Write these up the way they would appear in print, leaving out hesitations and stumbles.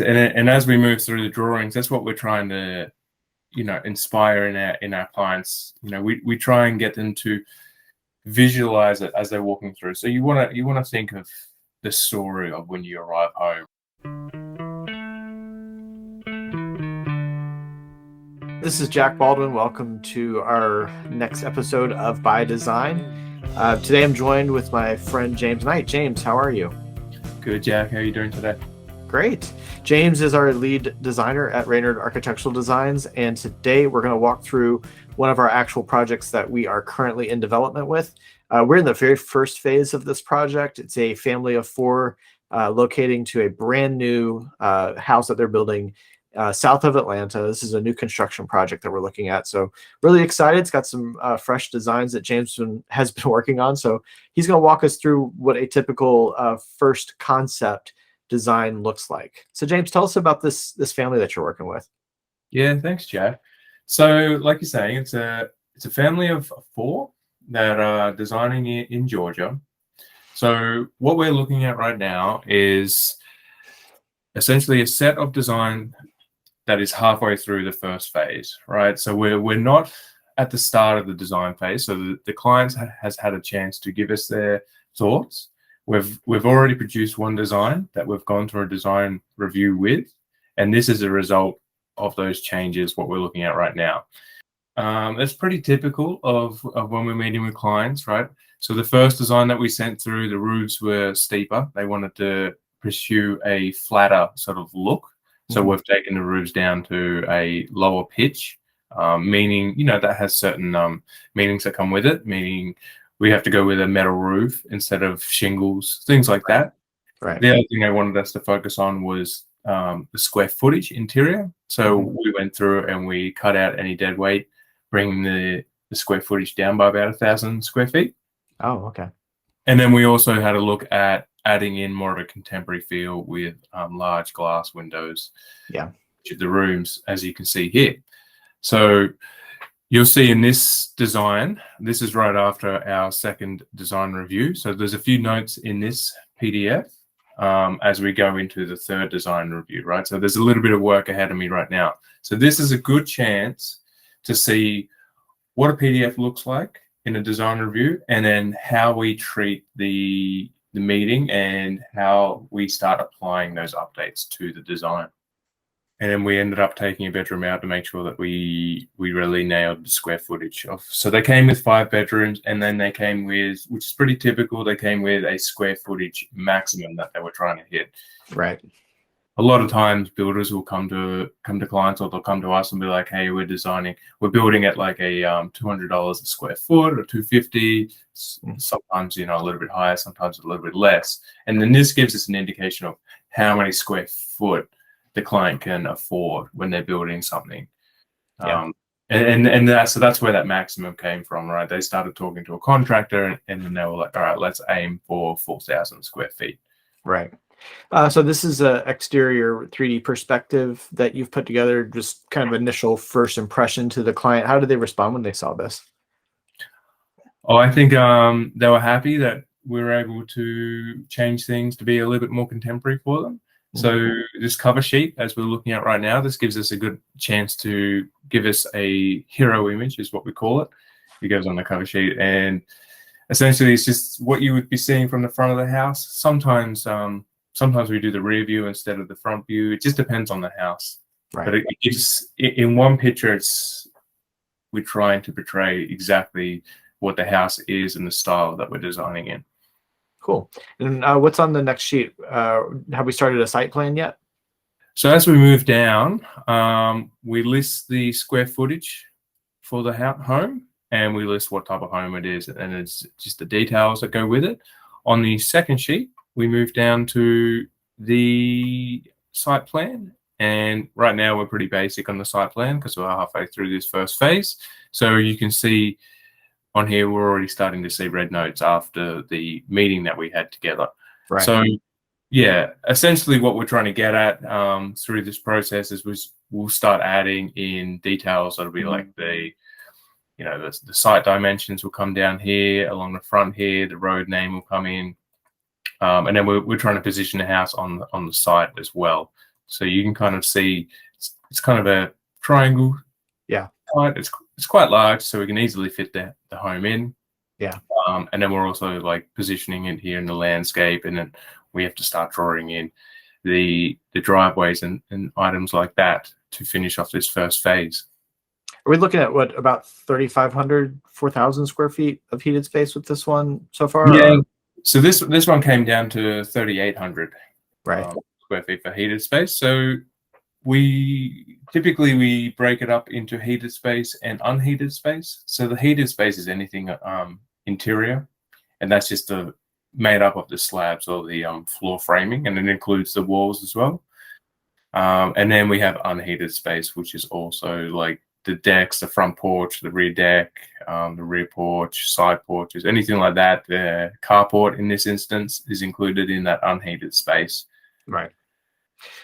And as we move through the drawings, that's what we're trying to, inspire in our clients. We try and get them to visualize it as they're walking through. So you want to think of the story of when you arrive home. This is Jack Baldwin. Welcome to our next episode of By Design. Today I'm joined with my friend James Knight. James, how are you? Good, Jack. How are you doing today? Great. James is our lead designer at Reynard Architectural Designs, and today we're going to walk through one of our actual projects that we are currently in development with. We're in the very first phase of this project. It's a family of four locating to a brand new house that they're building south of Atlanta. This is a new construction project that we're looking at. So really excited. It's got some fresh designs that James has been working on. So he's going to walk us through what a typical first concept design looks like. So James, tell us about this family that you're working with. Yeah, thanks, Jack. So like you're saying, it's a family of four that are designing in Georgia. So what we're looking at right now is essentially a set of design that is halfway through the first phase, right? So we're not at the start of the design phase. So the client has had a chance to give us their thoughts. We've already produced one design that we've gone through a design review with, and this is a result of those changes, what we're looking at right now. It's pretty typical of when we're meeting with clients, right? So the first design that we sent through, the roofs were steeper. They wanted to pursue a flatter sort of look. So we've taken the roofs down to a lower pitch, meaning, that has certain meanings that come with it, meaning we have to go with a metal roof instead of shingles, things like that. Right. The other thing they wanted us to focus on was the square footage interior. So we went through and we cut out any dead weight, bringing the square footage down by about 1,000 square feet. Oh, okay. And then we also had a look at adding in more of a contemporary feel with large glass windows. Yeah. To the rooms, as you can see here. So you'll see in this design, this is right after our second design review. So there's a few notes in this PDF as we go into the third design review, right? So there's a little bit of work ahead of me right now. So this is a good chance to see what a PDF looks like in a design review, and then how we treat the meeting and how we start applying those updates to the design. And then we ended up taking a bedroom out to make sure that we really nailed the square footage of. So they came with 5 bedrooms, and then they came with, which is pretty typical, they came with a square footage maximum that they were trying to hit. Right. A lot of times builders will come to clients, or they'll come to us and be like, hey, we're building at like a $200 a square foot or $250, sometimes, a little bit higher, sometimes a little bit less. And then this gives us an indication of how many square foot the client can afford when they're building something. Yeah. So that's where that maximum came from, right? They started talking to a contractor, and then they were like, all right, let's aim for 4,000 square feet. Right. So this is an exterior 3D perspective that you've put together, just kind of initial first impression to the client. How did they respond when they saw this? Oh, I think they were happy that we were able to change things to be a little bit more contemporary for them. So this cover sheet, as we're looking at right now, this gives us a good chance to give us a hero image, is what we call it. It goes on the cover sheet, and essentially it's just what you would be seeing from the front of the house. Sometimes we do the rear view instead of the front view. It just depends on the house. Right. But it gives, in one picture, we're trying to portray exactly what the house is and the style that we're designing in. Cool. And what's on the next sheet? Have we started a site plan yet? So as we move down, we list the square footage for the home, and we list what type of home it is, and it's just the details that go with it. On the second sheet, we move down to the site plan, and right now we're pretty basic on the site plan because we're halfway through this first phase. So you can see on here, we're already starting to see red notes after the meeting that we had together. Right. So yeah, essentially what we're trying to get at through this process is we'll start adding in details that'll be like the site dimensions will come down here along the front here, the road name will come in, and then we're trying to position the house on the site as well So you can kind of see it's kind of a triangle. Yeah. It's quite large, so we can easily fit the home in. Yeah. And then we're also like positioning it here in the landscape, and then we have to start drawing in the driveways and items like that to finish off this first phase. Are we looking at what, about 3,500, 4,000 square feet of heated space with this one so far? Yeah. So this one came down to 3,800 right. Square feet for heated space. So we typically break it up into heated space and unheated space. So the heated space is anything interior, and that's just made up of the slabs or the floor framing, and it includes the walls as well. And then we have unheated space, which is also like the decks, the front porch, the rear deck, the rear porch, side porches, anything like that. The carport in this instance is included in that unheated space. Right.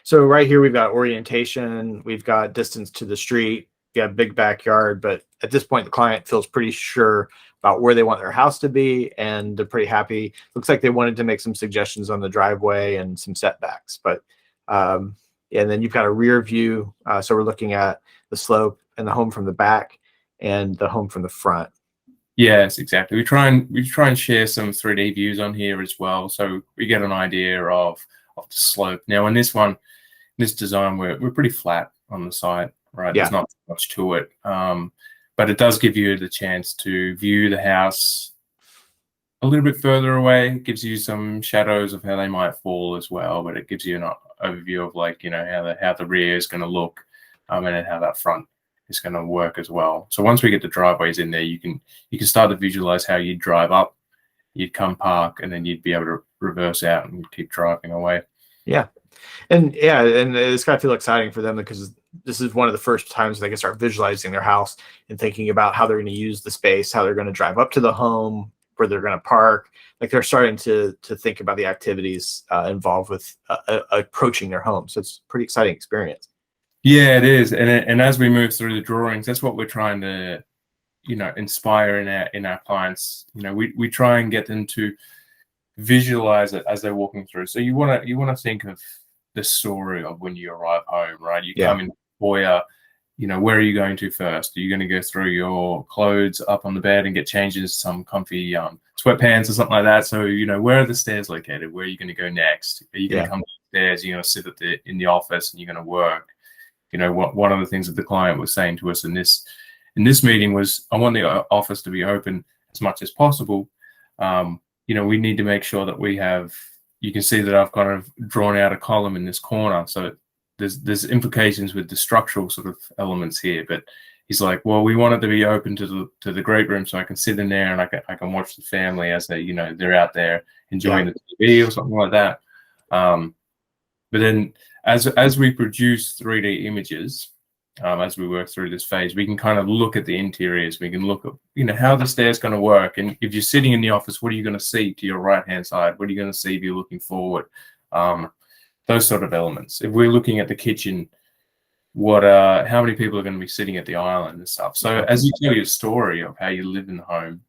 So right here, we've got orientation, we've got distance to the street, we have big backyard, but at this point, the client feels pretty sure about where they want their house to be, and they're pretty happy. Looks like they wanted to make some suggestions on the driveway and some setbacks, but and then you've got a rear view. So we're looking at the slope and the home from the back and the home from the front. Yes, exactly. We try and share some 3D views on here as well, so we get an idea of the slope. Now, in this design, we're pretty flat on the side, right? Yeah. There's not much to it, but it does give you the chance to view the house a little bit further away. It gives you some shadows of how they might fall as well, but it gives you an overview of, like, you know, how the rear is going to look, and then how that front is going to work as well. So once we get the driveways in there, you can start to visualize how you'd drive up, you'd come park, and then you'd be able to reverse out and keep driving away. Yeah. And it's got to feel exciting for them, because this is one of the first times they can start visualizing their house and thinking about how they're going to use the space, how they're going to drive up to the home, where they're going to park. Like, they're starting to think about the activities involved with approaching their home. So it's a pretty exciting experience. Yeah, it is. And as we move through the drawings, that's what we're trying to, you know, inspire in our clients. You know, we try and get them to visualize it as they're walking through. So you want to think of the story of when you arrive home, right? You come in the foyer, you know, where are you going to first? Are you going to go through your clothes up on the bed and get changed into some comfy sweatpants or something like that? So, you know, where are the stairs located? Where are you going to go next? Are you going to come downstairs? You're going to sit in the office and you're going to work. You know, one of the things that the client was saying to us in this meeting was, I want the office to be open as much as possible. You know, we need to make sure that we have, you can see that I've kind of drawn out a column in this corner. So there's implications with the structural sort of elements here, but he's like, well, we want it to be open to the great room, so I can sit in there and I can watch the family as they, you know, they're out there enjoying the TV or something like that. But then as we produce 3D images, as we work through this phase, we can kind of look at the interiors. We can look at, you know, how the stair's going to work. And if you're sitting in the office, what are you going to see to your right-hand side? What are you going to see if you're looking forward? Those sort of elements. If we're looking at the kitchen, how many people are going to be sitting at the island and stuff? So as you tell your story of how you live in the home,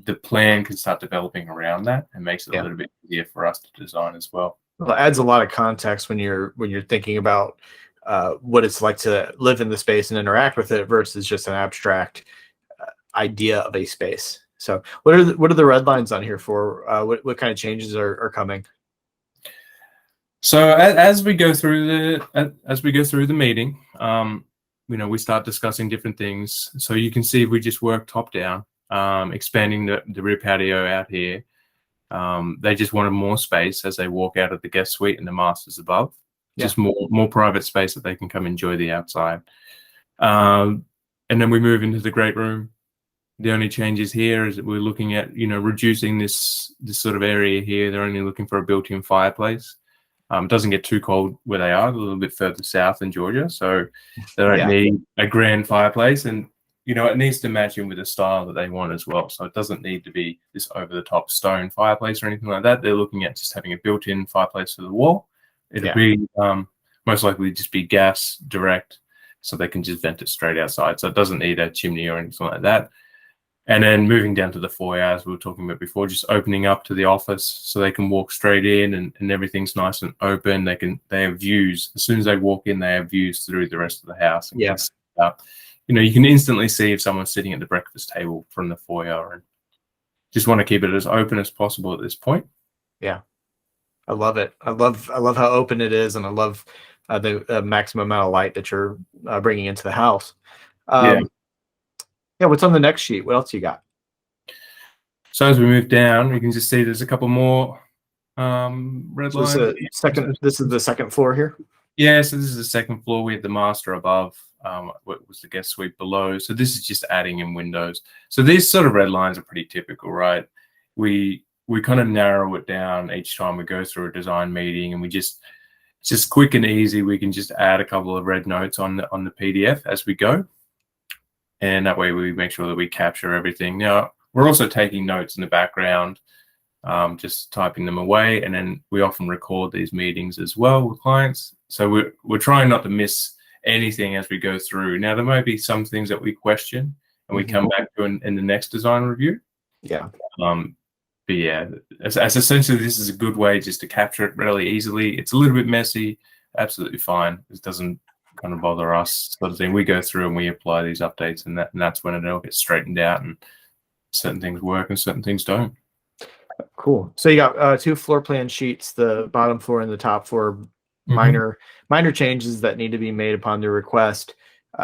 the plan can start developing around that, and makes it a little bit easier for us to design as well. Well, it adds a lot of context when you're thinking about what it's like to live in the space and interact with it versus just an abstract idea of a space. So what are the red lines on here for? What kind of changes are coming? So as we go through the meeting, you know, we start discussing different things. So you can see we just work top down, expanding the rear patio out here. They just wanted more space as they walk out of the guest suite and the masters above. Just more private space that they can come enjoy the outside. And then we move into the great room. The only changes here is that we're looking at, you know, reducing this sort of area here. They're only looking for a built-in fireplace. It doesn't get too cold where they are, a little bit further south in Georgia, so they don't need a grand fireplace. And, you know, it needs to match in with the style that they want as well. So it doesn't need to be this over-the-top stone fireplace or anything like that. They're looking at just having a built-in fireplace to the wall. It'll be most likely just be gas direct, so they can just vent it straight outside. So it doesn't need a chimney or anything like that. And then moving down to the foyer, as we were talking about before, just opening up to the office so they can walk straight in, and everything's nice and open. They have views. As soon as they walk in, they have views through the rest of the house. And Yeah. you can instantly see if someone's sitting at the breakfast table from the foyer, and just want to keep it as open as possible at this point. Yeah. I love it. I love how open it is, and I love the maximum amount of light that you're bringing into the house. Yeah. Yeah. What's on the next sheet? What else you got? So as we move down, you can just see there's a couple more red So lines. this is the second floor here. Yeah, so this is the second floor. We have the master above. What was the guest suite below? So this is just adding in windows. So these sort of red lines are pretty typical, right? We kind of narrow it down each time we go through a design meeting, and it's just quick and easy. We can just add a couple of red notes on the PDF as we go, and that way we make sure that we capture everything. Now we're also taking notes in the background, just typing them away, and then we often record these meetings as well with clients. So we're trying not to miss anything as we go through. Now there might be some things that we question and we come back to in the next design review. Yeah. But yeah, as essentially this is a good way just to capture it really easily. It's a little bit messy, absolutely fine. It doesn't kind of bother us, sort of thing. We go through and we apply these updates, and that's when it all gets straightened out, and certain things work and certain things don't. Cool. So you got two floor plan sheets, the bottom floor and the top floor. Minor changes that need to be made upon their request.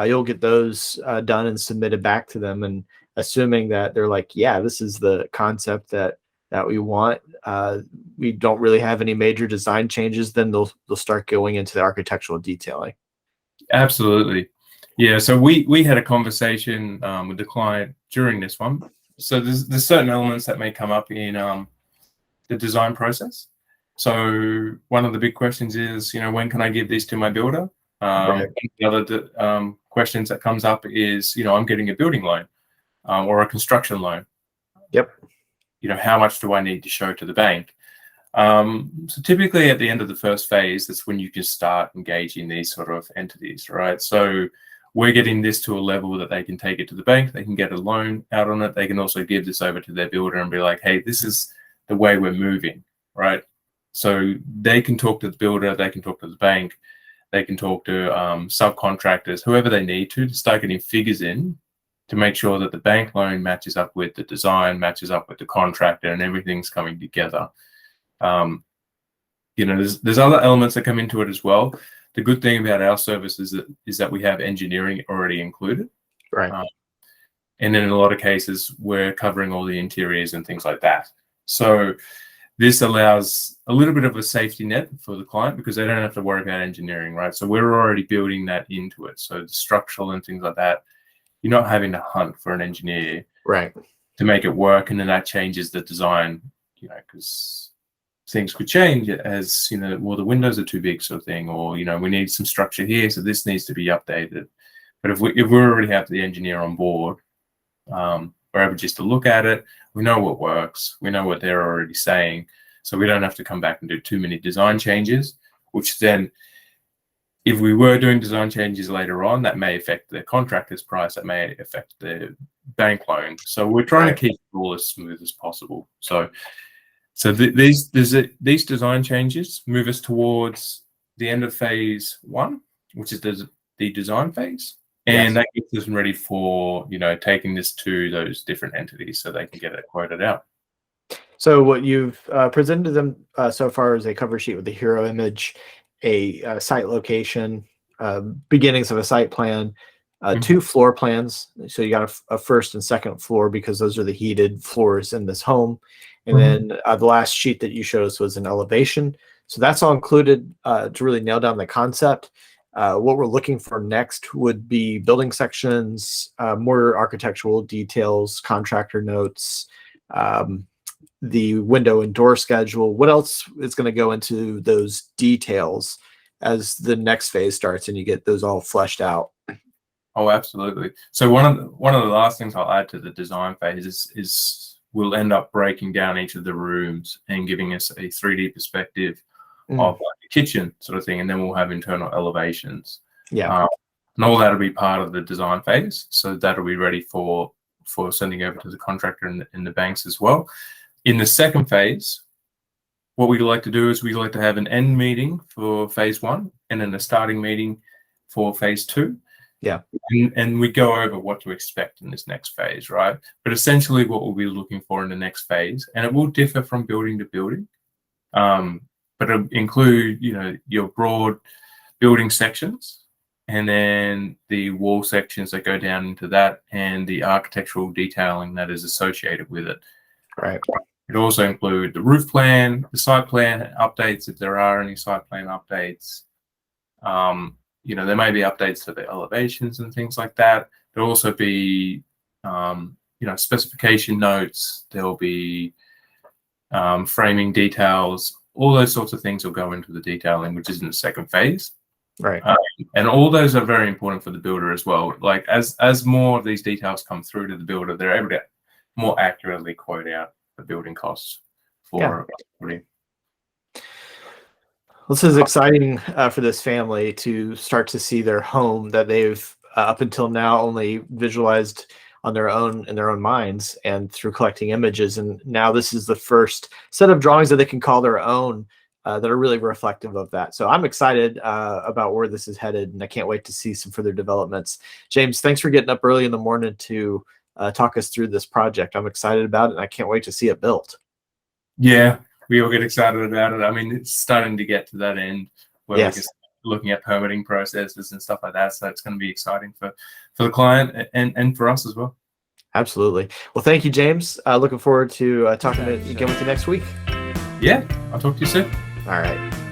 You'll get those done and submitted back to them, and assuming that they're like, yeah, this is the concept that we want, we don't really have any major design changes, then they'll start going into the architectural detailing. Absolutely. Yeah, so we had a conversation with the client during this one. So there's certain elements that may come up in the design process. So one of the big questions is, when can I give these to my builder? Right. The other questions that comes up is, I'm getting a building loan or a construction loan. Yep. How much do I need to show to the bank? So typically at the end of the first phase, that's when you can start engaging these sort of entities, right? So we're getting this to a level that they can take it to the bank. They can get a loan out on it. They can also give this over to their builder and be like, hey, this is the way we're moving, right? So they can talk to the builder, they can talk to the bank, they can talk to subcontractors, whoever they need to start getting figures in to make sure that the bank loan matches up with the design, matches up with the contractor, and everything's coming together. There's other elements that come into it as well. The good thing about our service is that we have engineering already included. Right. And then in a lot of cases, we're covering all the interiors and things like that. So this allows a little bit of a safety net for the client because they don't have to worry about engineering, right? So we're already building that into it. So the structural and things like that, you're not having to hunt for an engineer, right, to make it work, and then that changes the design, because things could change as, well, the windows are too big, sort of thing, or, we need some structure here, so this needs to be updated. But if we already have the engineer on board, we're able just to look at it. We know what works. We know what they're already saying. So we don't have to come back and do too many design changes, which then, if we were doing design changes later on, that may affect the contractor's price, that may affect the bank loan. So we're trying to keep it all as smooth as possible. So these design changes move us towards the end of phase one, which is the design phase. And that gets us ready for, taking this to those different entities so they can get it quoted out. So what you've presented to them so far is a cover sheet with a hero image, a site location, beginnings of a site plan, two floor plans. So you got a first and second floor because those are the heated floors in this home. And then the last sheet that you showed us was an elevation. So that's all included to really nail down the concept. What we're looking for next would be building sections, more architectural details, contractor notes, the window and door schedule. What else is going to go into those details as the next phase starts and you get those all fleshed out? Oh, absolutely. So one of the last things I'll add to the design phase is we'll end up breaking down each of the rooms and giving us a 3D perspective of like a kitchen sort of thing, and then we'll have internal elevations. Yeah. And all that'll be part of the design phase. So that'll be ready for before sending over to the contractor and the banks as well. In the second phase, what we like to do is we like to have an end meeting for phase 1 and then a starting meeting for phase 2. Yeah. And we go over what to expect in this next phase, right? But essentially what we'll be looking for in the next phase, and it will differ from building to building, but it'll include, your broad building sections and then the wall sections that go down into that and the architectural detailing that is associated with it. Right. It also includes the roof plan, the site plan updates, if there are any site plan updates. There may be updates to the elevations and things like that. There'll also be, specification notes. There'll be framing details. All those sorts of things will go into the detailing, which is in the second phase. Right. And all those are very important for the builder as well. Like as more of these details come through to the builder, they're able to more accurately quote out the building costs for property. This is exciting for this family to start to see their home that they've up until now only visualized on their own in their own minds and through collecting images. And now this is the first set of drawings that they can call their own that are really reflective of that. So I'm excited about where this is headed, and I can't wait to see some further developments. James, thanks for getting up early in the morning to talk us through this project. I'm excited about it, and I can't wait to see it built. Yeah, we all get excited about it. I mean, it's starting to get to that end where we're just looking at permitting processes and stuff like that. So it's going to be exciting for the client and for us as well. Absolutely. Well, thank you, James. Looking forward to talking again with you next week. Yeah, I'll talk to you soon. All right.